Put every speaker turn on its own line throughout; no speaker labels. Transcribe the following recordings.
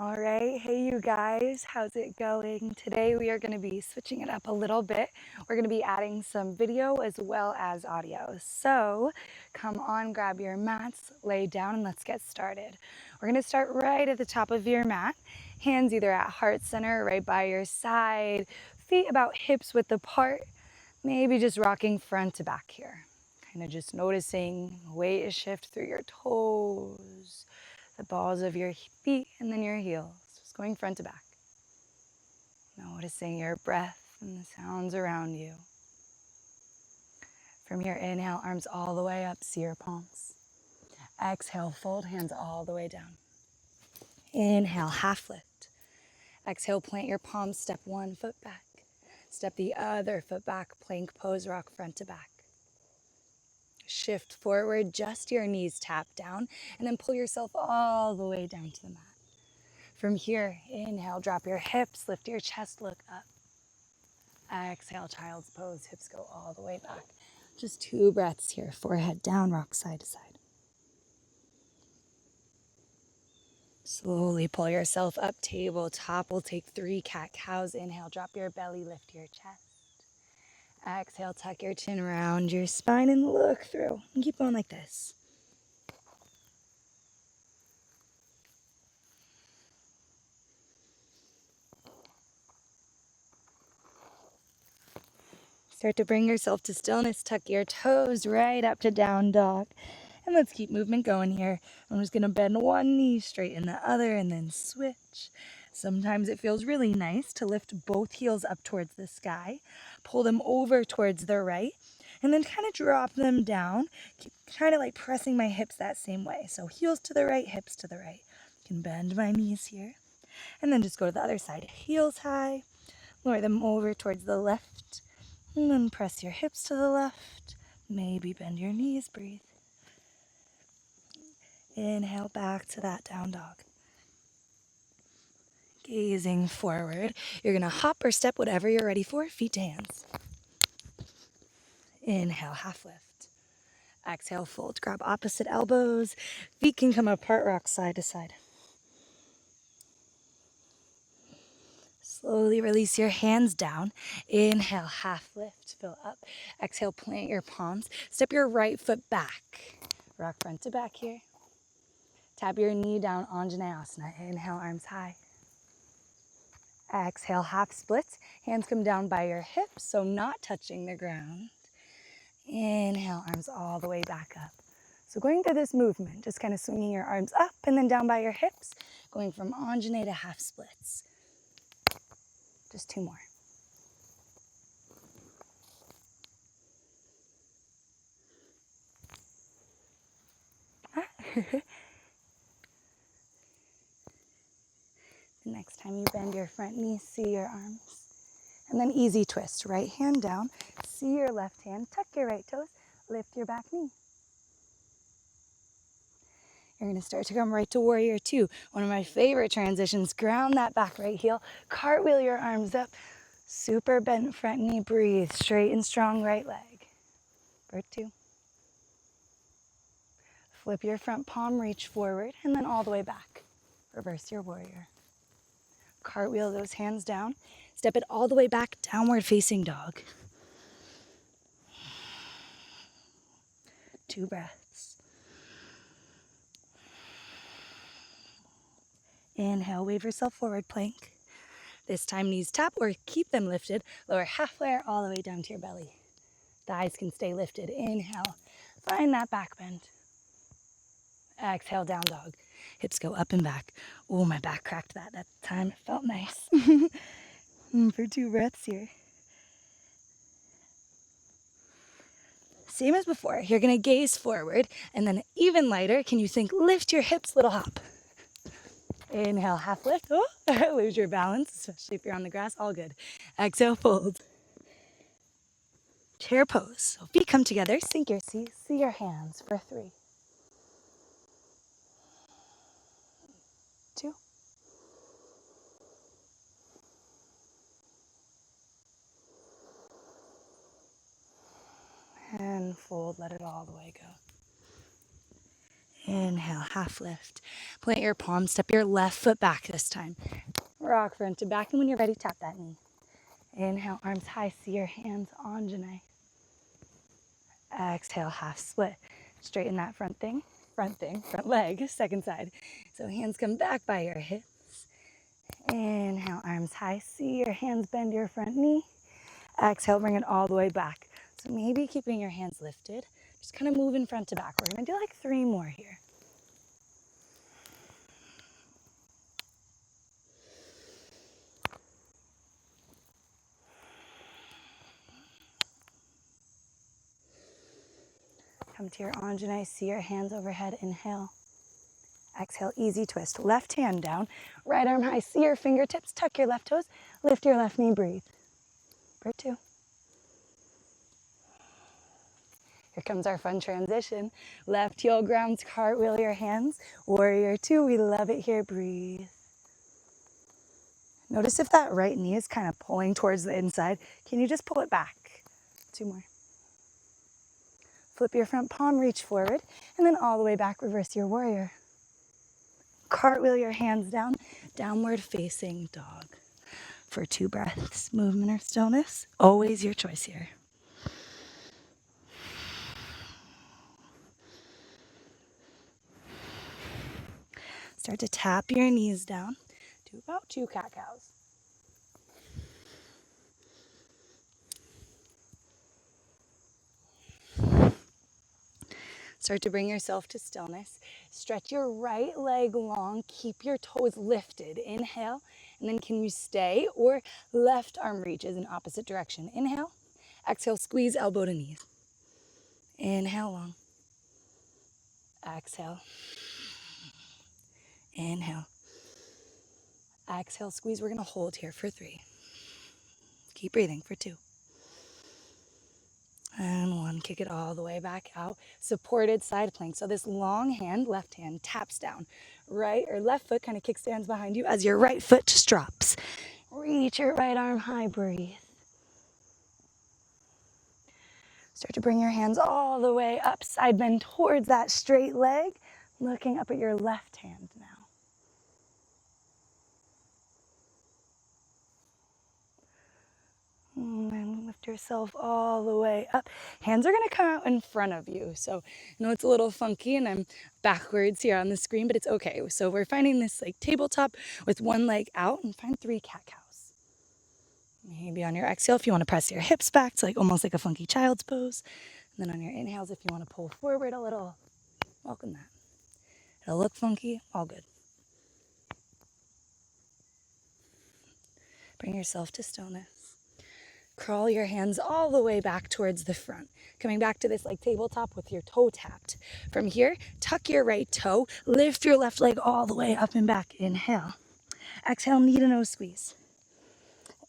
All right, hey you guys, how's it going? Today we are going to be switching it up a little bit. We're going to be adding some video as well as audio. So come on, grab your mats, lay down, and let's get started. We're going to start right at the top of your mat. Hands either at heart center, right by your side, feet about hips width apart, maybe just rocking front to back here. Kind of just noticing weight shift through your toes, the balls of your feet, and then your heels, just going front to back. Noticing your breath and the sounds around you. From here, inhale, arms all the way up, see your palms. Exhale, fold hands all the way down. Inhale, half lift. Exhale, plant your palms, step one foot back. Step the other foot back, plank pose, rock front to back. Shift forward, just your knees tap down, and then pull yourself all the way down to the mat. From here, inhale, drop your hips, lift your chest, look up. Exhale, child's pose, hips go all the way back. Just 2 breaths here, forehead down, rock side to side. Slowly pull yourself up, tabletop. We'll take 3 cat-cows. Inhale, drop your belly, lift your chest. Exhale, tuck your chin around your spine and look through. And keep going like this. Start to bring yourself to stillness. Tuck your toes right up to down dog. And let's keep movement going here. I'm just going to bend one knee, straighten the other, and then switch. Sometimes it feels really nice to lift both heels up towards the sky, pull them over towards the right, and then kind of drop them down. Keep kind of like pressing my hips that same way. So heels to the right, hips to the right. I can bend my knees here. And then just go to the other side. Heels high, lower them over towards the left, and then press your hips to the left. Maybe bend your knees, breathe. Inhale back to that down dog. Gazing forward. You're going to hop or step, whatever you're ready for, feet to hands. Inhale, half lift. Exhale, fold. Grab opposite elbows. Feet can come apart, rock side to side. Slowly release your hands down. Inhale, half lift, fill up. Exhale, plant your palms. Step your right foot back. Rock front to back here. Tap your knee down, Anjaneyasana. Inhale, arms high. Exhale, half splits. Hands come down by your hips, so not touching the ground. Inhale, arms all the way back up. So going through this movement, just kind of swinging your arms up and then down by your hips, going from Anjaney to half splits. Just 2 more. The next time you bend your front knee, see your arms. And then easy twist, right hand down, see your left hand, tuck your right toes, lift your back knee. You're going to start to come right to warrior 2. One of my favorite transitions. Ground that back right heel, cartwheel your arms up, super bent front knee, breathe, straight and strong right leg. For 2. Flip your front palm, reach forward, and then all the way back. Reverse your warrior. Cartwheel those hands down. Step it all the way back, downward facing dog. 2 breaths. Inhale, wave yourself forward, plank. This time knees tap or keep them lifted. Lower half layer all the way down to your belly. Thighs can stay lifted. Inhale, find that back bend. Exhale, down dog. Hips go up and back. Oh, my back cracked that time. It felt nice. For 2 breaths here. Same as before. You're going to gaze forward, and then even lighter, can you think lift your hips, little hop. Inhale, half lift. Oh, lose your balance, especially if you're on the grass. All good. Exhale, fold. Chair pose. So feet come together, sink your seat, see your hands for 3. 2. And fold, let it all the way go. Inhale, half lift. Plant your palms, step your left foot back this time. Rock front to back, and when you're ready, tap that knee. Inhale, arms high, see your hands, Anjane. Exhale, half split. Straighten that front leg, second side. So hands come back by your hips. Inhale, arms high, see your hands bend your front knee. Exhale, bring it all the way back. So maybe keeping your hands lifted, just kind of moving front to back. We're gonna do like 3 more here. Come to your Anjane, see your hands overhead, inhale. Exhale, easy twist. Left hand down, right arm high, see your fingertips, tuck your left toes, lift your left knee, breathe. For 2. Here comes our fun transition. Left heel grounds, cartwheel your hands. Warrior 2, we love it here, breathe. Notice if that right knee is kind of pulling towards the inside. Can you just pull it back? 2 more. Flip your front palm, reach forward, and then all the way back, reverse your warrior. Cartwheel your hands down, downward facing dog. For 2 breaths, movement or stillness, always your choice here. Start to tap your knees down. Do about 2 cat-cows. Start to bring yourself to stillness. Stretch your right leg long. Keep your toes lifted. Inhale. And then can you stay or left arm reaches in opposite direction. Inhale. Exhale, squeeze elbow to knees. Inhale long. Exhale. Inhale. Exhale, squeeze. We're going to hold here for 3. Keep breathing for 2. And 1, kick it all the way back out. Supported side plank. So this long hand, left hand, taps down. Right or left foot kind of kickstands behind you as your right foot just drops. Reach your right arm high, breathe. Start to bring your hands all the way up, side bend towards that straight leg, looking up at your left hand now. And lift yourself all the way up. Hands are going to come out in front of you. So I know it's a little funky and I'm backwards here on the screen, but it's okay. So we're finding this like tabletop with 1 leg out, and find 3 cat-cows. Maybe on your exhale, if you want to press your hips back to like almost like a funky child's pose. And then on your inhales, if you want to pull forward a little, welcome that. It'll look funky, all good. Bring yourself to stillness. Crawl your hands all the way back towards the front. Coming back to this like tabletop with your toe tapped. From here, tuck your right toe, lift your left leg all the way up and back. Inhale. Exhale, knee to nose squeeze.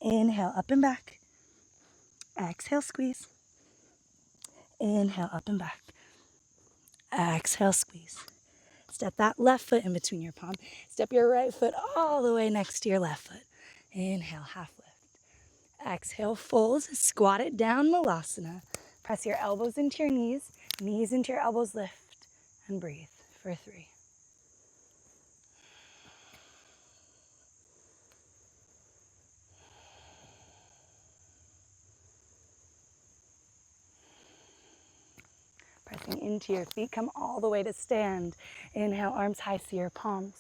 Inhale, up and back. Exhale, squeeze. Inhale, up and back. Exhale, squeeze. Step that left foot in between your palm. Step your right foot all the way next to your left foot. Inhale, half lift. Exhale, fold, squat it down, Malasana. Press your elbows into your knees into your elbows, lift, and breathe for 3. Pressing into your feet, come all the way to stand. Inhale, arms high, see your palms.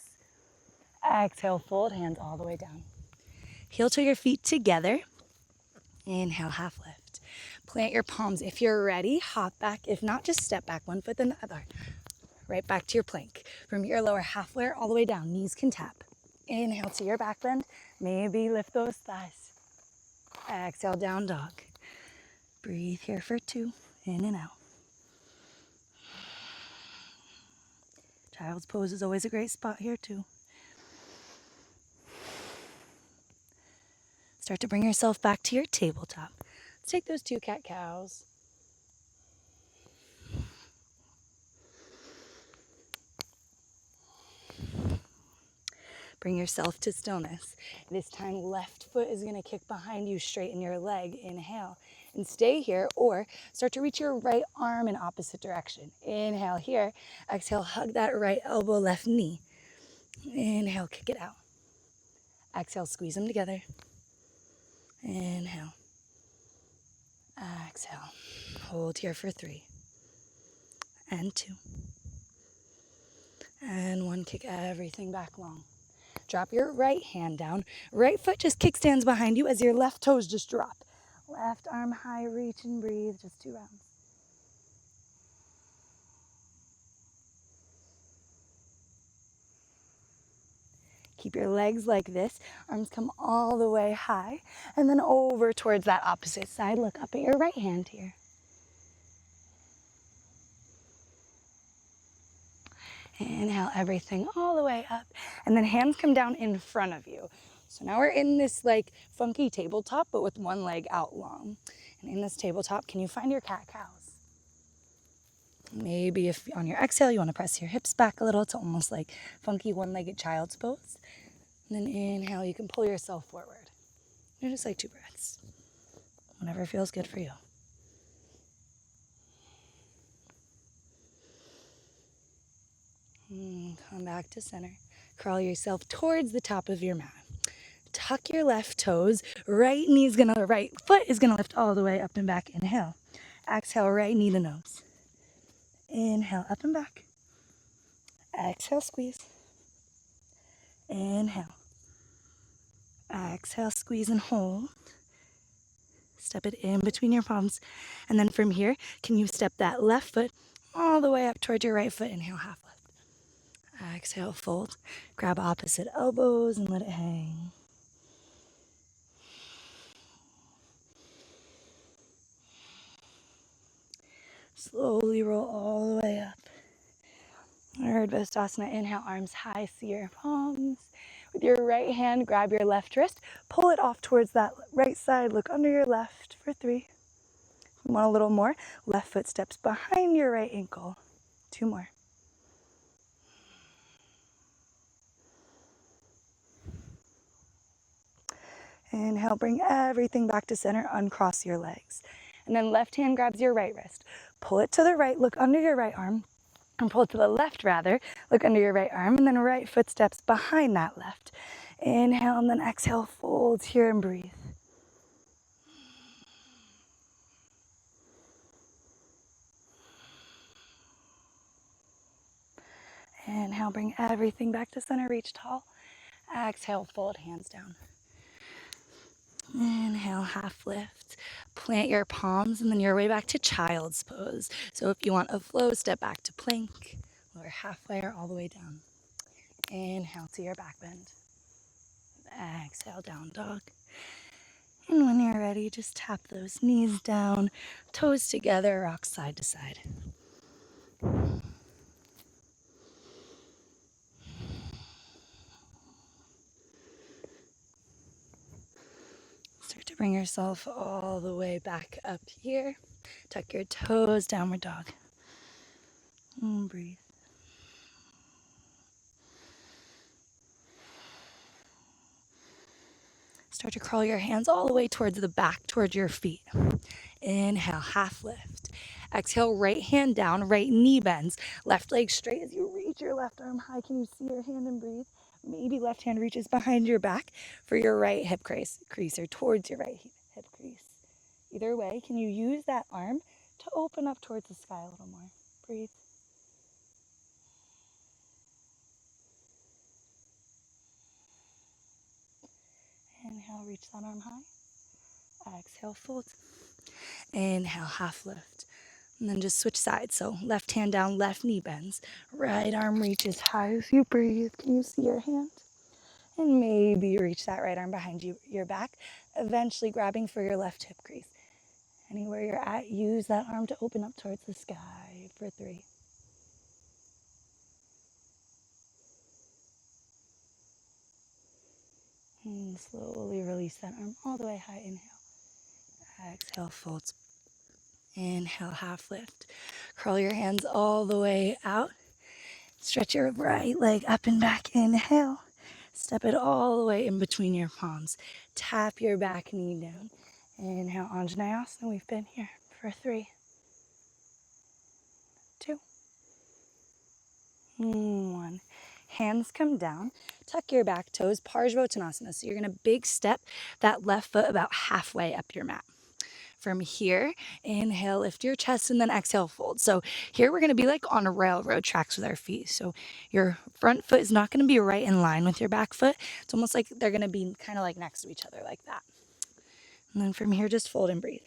Exhale, fold, hands all the way down. Heel to your feet together. Inhale, half lift. Plant your palms. If you're ready, hop back. If not, just step back 1 foot then the other. Right back to your plank. From your lower half layer all the way down, knees can tap. Inhale to your back bend. Maybe lift those thighs. Exhale, down dog. Breathe here for 2, in and out. Child's pose is always a great spot here too. Start to bring yourself back to your tabletop. Let's take those 2 cat-cows. Bring yourself to stillness. This time, left foot is going to kick behind you, straighten your leg. Inhale. and stay here, or start to reach your right arm in opposite direction. Inhale here. Exhale, hug that right elbow, left knee. Inhale, kick it out. Exhale, squeeze them together. Inhale. Exhale. Hold here for 3 and 2 and 1. Kick everything back long. Drop your right hand down. Right foot just kickstands behind you as your left toes just drop. Left arm high, reach and breathe. Just 2 rounds. Keep your legs like this. Arms come all the way high. And then over towards that opposite side. Look up at your right hand here. Inhale everything all the way up. And then hands come down in front of you. So now we're in this like funky tabletop, but with one leg out long. And in this tabletop, can you find your cat-cows? Maybe if on your exhale, you want to press your hips back a little to almost like funky one-legged child's pose. And then inhale, you can pull yourself forward. You're just like 2 breaths. Whatever feels good for you. Come back to center. Crawl yourself towards the top of your mat. Tuck your left toes. Right foot is gonna lift all the way up and back. Inhale. Exhale, right knee to nose. Inhale, up and back. Exhale, squeeze. Inhale. Exhale, squeeze and hold. Step it in between your palms. And then from here, can you step that left foot all the way up towards your right foot? Inhale, half lift. Exhale, fold. Grab opposite elbows and let it hang. Slowly roll all the way up. Urdhva inhale, arms high, see your palms. With your right hand, grab your left wrist, pull it off towards that right side, look under your left for 3. You want a little more? Left foot steps behind your right ankle. 2 more. Inhale, bring everything back to center, uncross your legs. And then left hand grabs your right wrist. Pull it to the right, look under your right arm. And pull it to the left rather, look under your right arm, and then right foot steps behind that left. Inhale, and then exhale, fold here and breathe. Inhale, bring everything back to center, reach tall. Exhale, fold hands down. Inhale, half lift. Plant your palms and then your way back to child's pose. So if you want a flow, step back to plank, lower halfway or all the way down. Inhale to your back bend. Exhale, down dog. And when you're ready, just tap those knees down, toes together, rock side to side. Start to bring yourself all the way back up here. Tuck your toes, downward dog. And breathe. Start to crawl your hands all the way towards the back, towards your feet. Inhale, half lift. Exhale, right hand down, right knee bends. Left leg straight as you reach your left arm high. Can you see your hand and breathe? Maybe left hand reaches behind your back for your right hip crease or towards your right hip crease. Either way, can you use that arm to open up towards the sky a little more? Breathe. Inhale, reach that arm high. Exhale, fold. Inhale, half lift. And then just switch sides. So left hand down, left knee bends. Right arm reaches high as you breathe. Can you see your hand? And maybe reach that right arm behind your back, eventually grabbing for your left hip crease. Anywhere you're at, use that arm to open up towards the sky for 3. And slowly release that arm all the way high. Inhale. Exhale, fold. Inhale, half lift. Curl your hands all the way out. Stretch your right leg up and back. Inhale. Step it all the way in between your palms. Tap your back knee down. Inhale, Anjaneyasana. We've been here for 3, 2, 1. Hands come down. Tuck your back toes, Parsvottanasana. So you're going to big step that left foot about halfway up your mat. From here, inhale, lift your chest, and then exhale, fold. So here we're going to be like on railroad tracks with our feet. So your front foot is not going to be right in line with your back foot. It's almost like they're going to be kind of like next to each other like that. And then from here, just fold and breathe.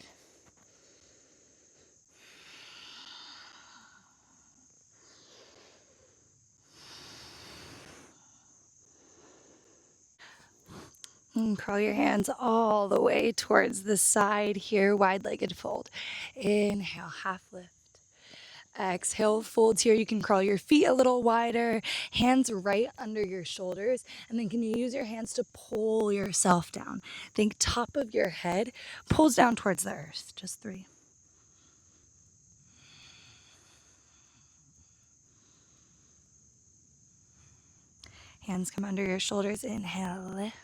And crawl your hands all the way towards the side here, wide-legged fold. Inhale, half lift. Exhale, folds here. You can crawl your feet a little wider, hands right under your shoulders, and then can you use your hands to pull yourself down? Think top of your head pulls down towards the earth. Just 3. Hands come under your shoulders. Inhale, lift.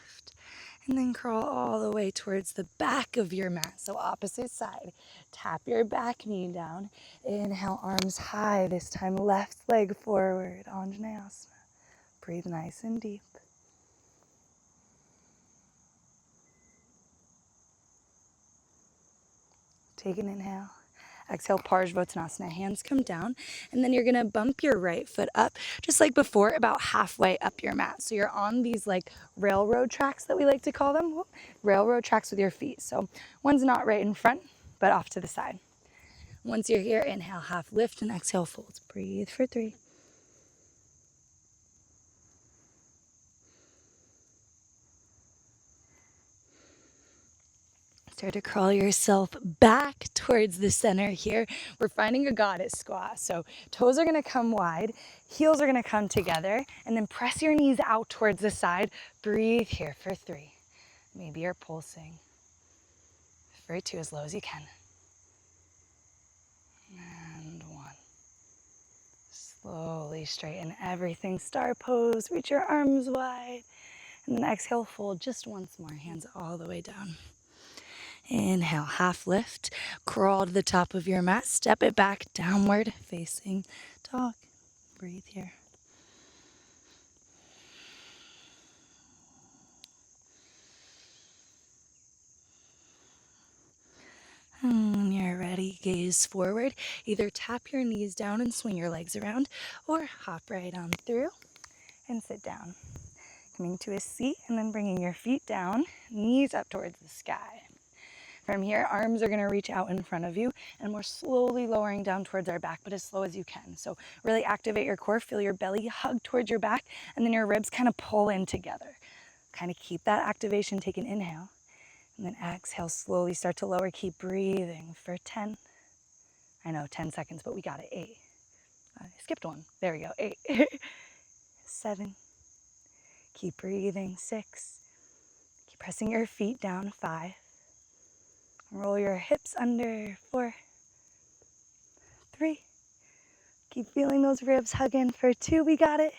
And then crawl all the way towards the back of your mat. So opposite side. Tap your back knee down. Inhale, arms high. This time left leg forward. Anjaneyasana. Breathe nice and deep. Take an inhale. Exhale, Parsvottanasana. Hands come down. And then you're going to bump your right foot up, just like before, about halfway up your mat. So you're on these like railroad tracks that we like to call them. Railroad tracks with your feet. So one's not right in front, but off to the side. Once you're here, inhale, half lift, and exhale, fold. Breathe for 3. Start to crawl yourself back towards the center here. We're finding a goddess squat. So toes are going to come wide, heels are going to come together, and then press your knees out towards the side. Breathe here for 3. Maybe you're pulsing. For 2, as low as you can. And 1. Slowly straighten everything. Star pose. Reach your arms wide. And then exhale, fold just once more. Hands all the way down. Inhale, half lift. Crawl to the top of your mat. Step it back, downward facing dog. Breathe here. When you're ready, gaze forward. Either tap your knees down and swing your legs around, or hop right on through and sit down. Coming to a seat and then bringing your feet down, knees up towards the sky. From here, arms are going to reach out in front of you, and we're slowly lowering down towards our back, but as slow as you can. So really activate your core, feel your belly hug towards your back, and then your ribs kind of pull in together. Kind of keep that activation. Take an inhale. And then exhale, slowly start to lower. Keep breathing for 10. I know, 10 seconds, but we got it. 8. I skipped 1. There we go. 8. 7. Keep breathing. 6. Keep pressing your feet down. 5. Roll your hips under. 4. 3. Keep feeling those ribs hugging for 2. We got it.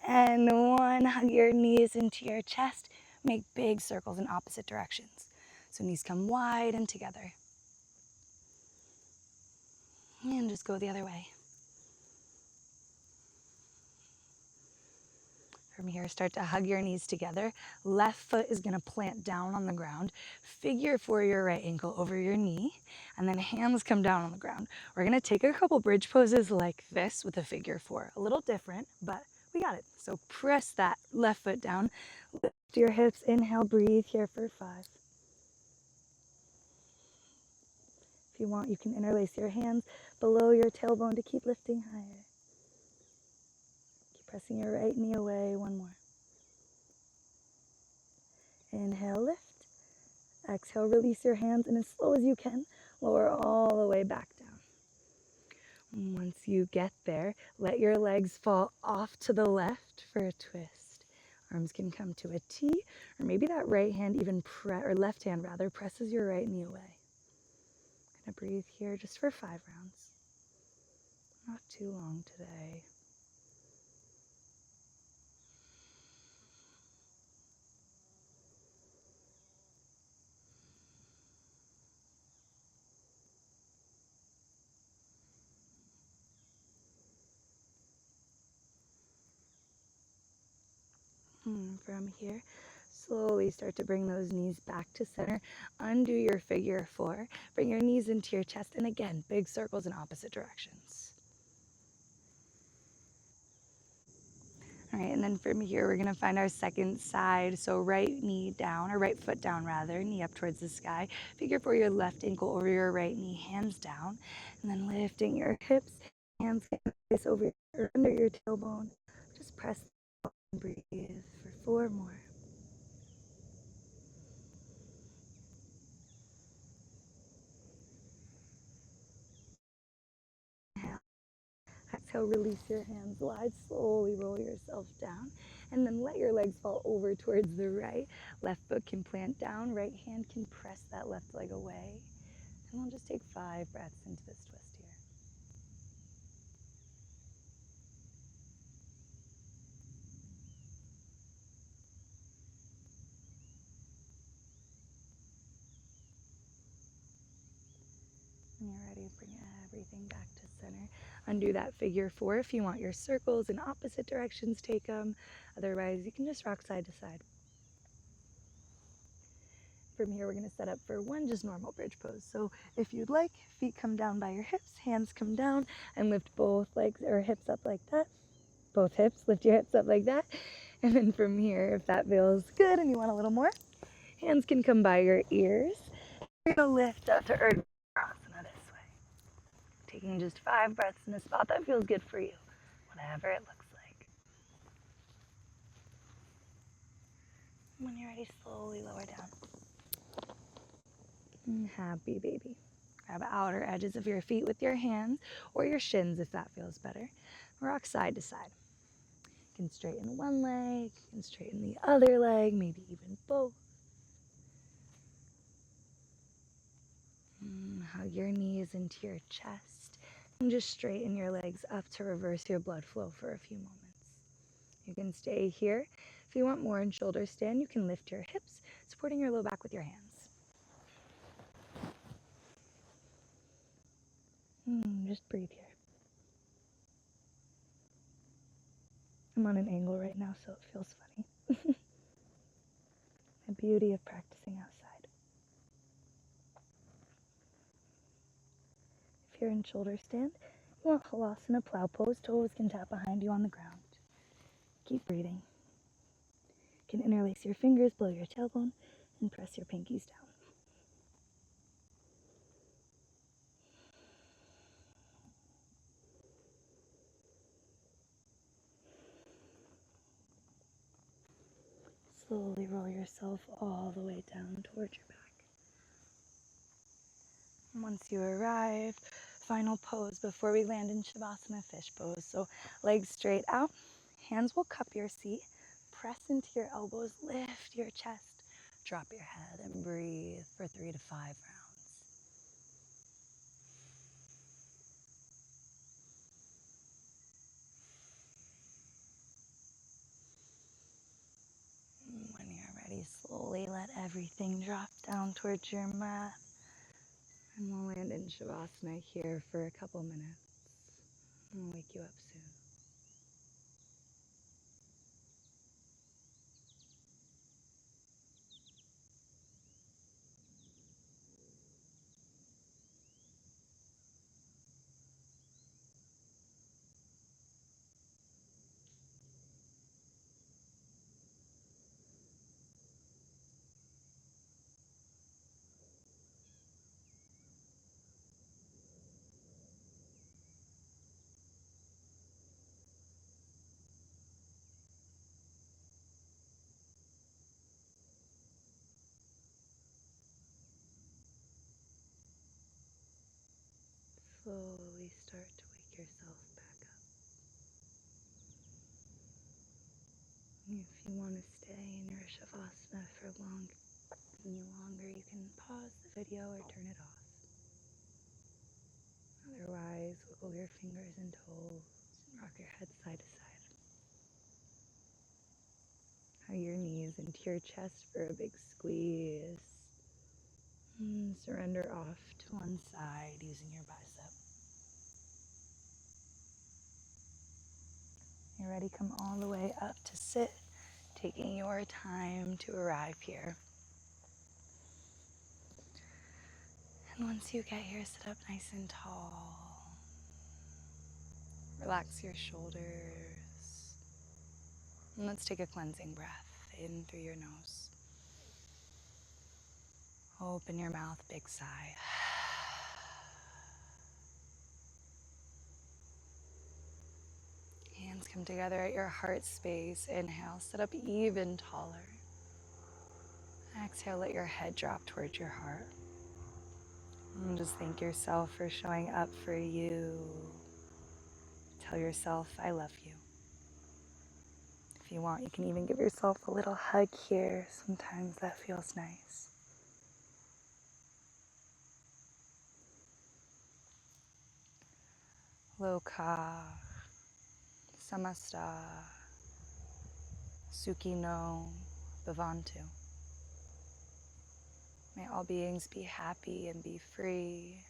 And 1. Hug your knees into your chest. Make big circles in opposite directions. So knees come wide and together. And just go the other way. From here, start to hug your knees together. Left foot is going to plant down on the ground. Figure 4 your right ankle over your knee. And then hands come down on the ground. We're going to take a couple bridge poses like this with a figure 4. A little different, but we got it. So press that left foot down. Lift your hips. Inhale, breathe here for 5. If you want, you can interlace your hands below your tailbone to keep lifting higher. Keep pressing your right knee away. 1 more. Inhale, lift. Exhale, release your hands, and as slow as you can, lower all the way back down. Once you get there, let your legs fall off to the left for a twist. Arms can come to a T, or maybe that right hand even or left hand rather, presses your right knee away. Gonna breathe here just for 5 rounds. Not too long today. From here, slowly start to bring those knees back to center. Undo your figure four. Bring your knees into your chest. And again, big circles in opposite directions. All right, and then from here, we're gonna find our second side. So right knee down, or right foot down rather, knee up towards the sky. Figure for your left ankle over your right knee, hands down. And then lifting your hips, hands face over or under your tailbone. Just press and breathe for 4 more. Exhale, release your hands wide, slowly roll yourself down, and then let your legs fall over towards the right. Left foot can plant down, right hand can press that left leg away. And we'll just take 5 breaths into this twist here. When you're ready, bring everything back to center. Undo that figure 4 if you want your circles in opposite directions, take them. Otherwise, you can just rock side to side. From here, we're going to set up for one just normal bridge pose. So if you'd like, feet come down by your hips, hands come down, and lift both legs or hips up like that. Both hips, lift your hips up like that. And then from here, if that feels good and you want a little more, hands can come by your ears. You're going to lift up to Urdhva Chandrasana this way. Taking just 5 breaths in a spot that feels good for you, whatever it looks like. When you're ready, slowly lower down. Happy baby. Grab outer edges of your feet with your hands or your shins if that feels better. Rock side to side. You can straighten one leg, you can straighten the other leg, maybe even both. Hug your knees into your chest and just straighten your legs up to reverse your blood flow for a few moments. You can stay here. If you want more in shoulder stand, you can lift your hips, supporting your low back with your hands. Just breathe here. I'm on an angle right now, so it feels funny. The beauty of practicing outside. If you're in shoulder stand, you want halasana plow pose. Toes can tap behind you on the ground. Keep breathing. You can interlace your fingers below your tailbone and press your pinkies down. Slowly roll yourself all the way down towards your back. And once you arrive, final pose before we land in Shavasana fish pose. So legs straight out, hands will cup your seat, press into your elbows, lift your chest, drop your head and breathe for 3 to 5 rounds. When you're ready, slowly let everything drop down towards your mat. And we'll land in Shavasana here for a couple minutes. I'll wake you up soon. Slowly start to wake yourself back up. If you want to stay in your Shavasana for any longer, you can pause the video or turn it off. Otherwise, wiggle your fingers and toes and rock your head side to side. Hug your knees into your chest for a big squeeze. And surrender off to one side using your bicep. You're ready, come all the way up to sit. taking your time to arrive here. And once you get here, sit up nice and tall. Relax your shoulders. And let's take a cleansing breath in through your nose. Open your mouth, big sigh. Hands come together at your heart space. Inhale, sit up even taller. Exhale, let your head drop towards your heart. And just thank yourself for showing up for you. Tell yourself, I love you. If you want, you can even give yourself a little hug here. Sometimes that feels nice. Loka, Samasta, Sukhino, Bhavantu. May all beings be happy and be free.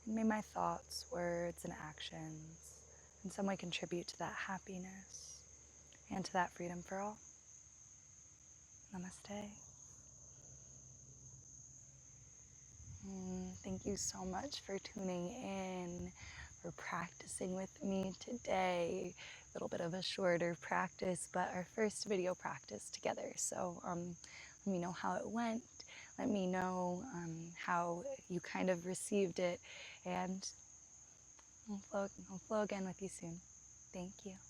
And may my thoughts, words, and actions in some way contribute to that happiness and to that freedom for all. Namaste. Thank you so much for tuning in, for practicing with me today. A little bit of a shorter practice, but our first video practice together. So let me know how it went. Let me know how you kind of received it. And I'll flow again with you soon. Thank you.